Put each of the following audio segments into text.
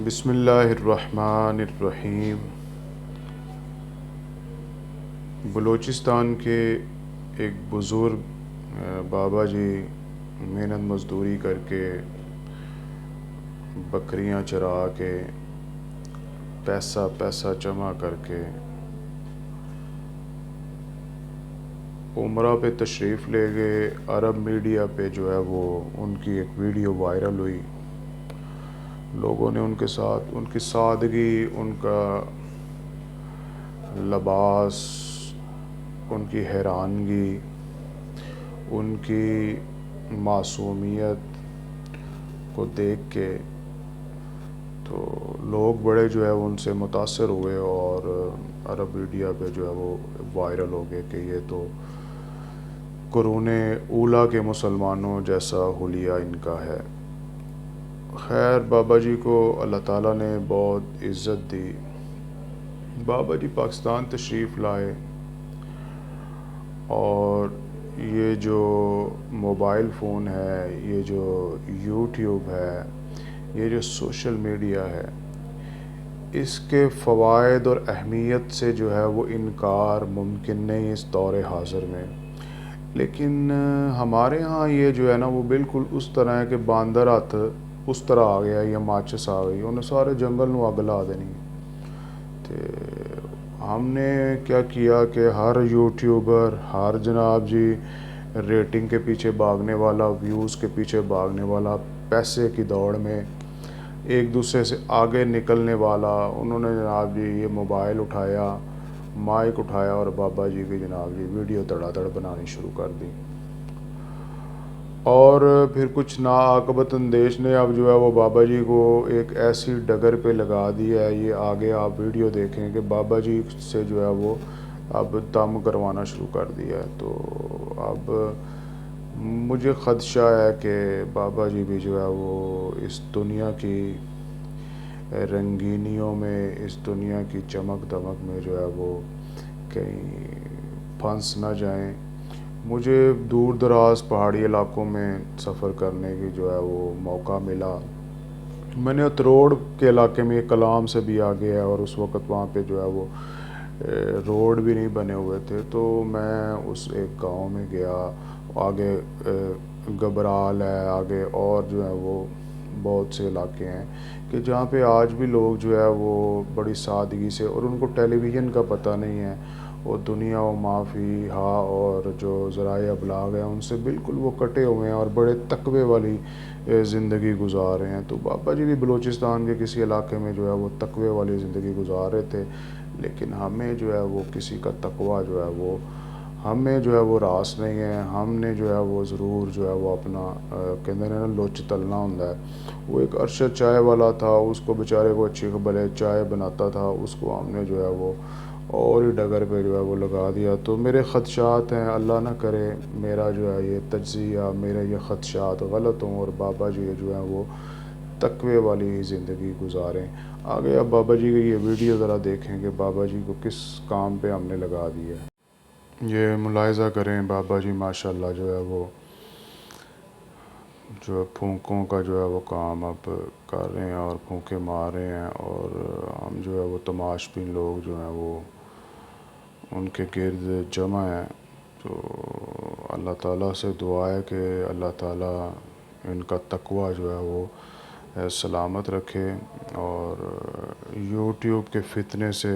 بسم اللہ الرحمن الرحیم۔ بلوچستان کے ایک بزرگ بابا جی محنت مزدوری کر کے بکریاں چرا کے پیسہ جمع کر کے عمرہ پہ تشریف لے گئے۔ عرب میڈیا پہ جو ہے وہ ان کی ایک ویڈیو وائرل ہوئی۔ لوگوں نے ان کے ساتھ ان کی سادگی، ان کا لباس، ان کی حیرانگی، ان کی معصومیت کو دیکھ کے تو لوگ بڑے جو ہے ان سے متاثر ہوئے اور عرب میڈیا پہ جو ہے وہ وائرل ہو گئے کہ یہ تو قرون اولیٰ کے مسلمانوں جیسا حلیہ ان کا ہے۔ خیر، بابا جی کو اللہ تعالیٰ نے بہت عزت دی۔ بابا جی پاکستان تشریف لائے اور یہ جو موبائل فون ہے، یہ جو یوٹیوب ہے، یہ جو سوشل میڈیا ہے، اس کے فوائد اور اہمیت سے جو ہے وہ انکار ممکن نہیں اس دور حاضر میں۔ لیکن ہمارے ہاں یہ جو ہے نا وہ بالکل اس طرح ہے کہ باندر ہاتھ اس طرح آ گیا یا ماچس آ گئی، انہیں سارے جنگل نو اگ لا دینی۔ ہم نے کیا کیا کہ ہر یوٹیوبر، ہر جناب جی ریٹنگ کے پیچھے بھاگنے والا، ویوز کے پیچھے بھاگنے والا، پیسے کی دوڑ میں ایک دوسرے سے آگے نکلنے والا، انہوں نے جناب جی یہ موبائل اٹھایا، مائک اٹھایا اور بابا جی کی جناب جی ویڈیو دڑا دڑ بنانی شروع کر دی۔ اور پھر کچھ ناعاقبت اندیش نے اب جو ہے وہ بابا جی کو ایک ایسی ڈگر پہ لگا دی ہے۔ یہ آگے آپ ویڈیو دیکھیں کہ بابا جی سے جو ہے وہ اب دم کروانا شروع کر دیا ہے۔ تو اب مجھے خدشہ ہے کہ بابا جی بھی جو ہے وہ اس دنیا کی رنگینیوں میں، اس دنیا کی چمک دمک میں جو ہے وہ کہیں پھنس نہ جائیں۔ مجھے دور دراز پہاڑی علاقوں میں سفر کرنے کی جو ہے وہ موقع ملا۔ میں نے اتروڑ کے علاقے میں کلام سے بھی آگے ہے اور اس وقت وہاں پہ جو ہے وہ روڈ بھی نہیں بنے ہوئے تھے، تو میں اس ایک گاؤں میں گیا۔ آگے گبرال ہے، آگے اور جو ہے وہ بہت سے علاقے ہیں کہ جہاں پہ آج بھی لوگ جو ہے وہ بڑی سادگی سے، اور ان کو ٹیلی ویژن کا پتہ نہیں ہے، وہ دنیا و ما فیہا اور جو ذرائع ابلاغ ہیں ان سے بالکل وہ کٹے ہوئے ہیں اور بڑے تقوی والی زندگی گزار رہے ہیں۔ تو بابا جی بھی بلوچستان کے کسی علاقے میں جو ہے وہ تقوی والی زندگی گزار رہے تھے، لیکن ہمیں جو ہے وہ کسی کا تقوی جو ہے وہ ہمیں جو ہے وہ راس نہیں ہے۔ ہم نے جو ہے وہ ضرور جو ہے وہ اپنا کہتے ہیں نا لوچ تلنا ہوتا ہے۔ وہ ایک ارشد چائے والا تھا، اس کو بیچارے کو اچھی خبر ہے، چائے بناتا تھا، اس کو ہم نے جو ہے وہ اور ہی ڈگر پہ جو ہے وہ لگا دیا۔ تو میرے خدشات ہیں، اللہ نہ کرے میرا جو ہے یہ تجزیہ، میرے یہ خدشات غلط ہوں اور بابا جی جو ہیں وہ تقوی والی زندگی گزاریں۔ آگے اب بابا جی کی یہ ویڈیو ذرا دیکھیں کہ بابا جی کو کس کام پہ ہم نے لگا دیا ہے۔ یہ ملاحظہ کریں، بابا جی ماشاءاللہ جو ہے وہ جو پھونکوں کا جو ہے وہ کام اب کر رہے ہیں اور پھونکے مار رہے ہیں، اور ہم جو ہے وہ تماش بین لوگ جو ہیں وہ ان کے گرد جمع ہیں۔ تو اللہ تعالیٰ سے دعا ہے کہ اللہ تعالیٰ ان کا تقوی جو ہے وہ سلامت رکھے اور یوٹیوب کے فتنے سے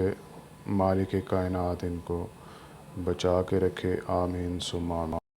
مالک کائنات ان کو بچا کے رکھے۔ آمین ثم آمین۔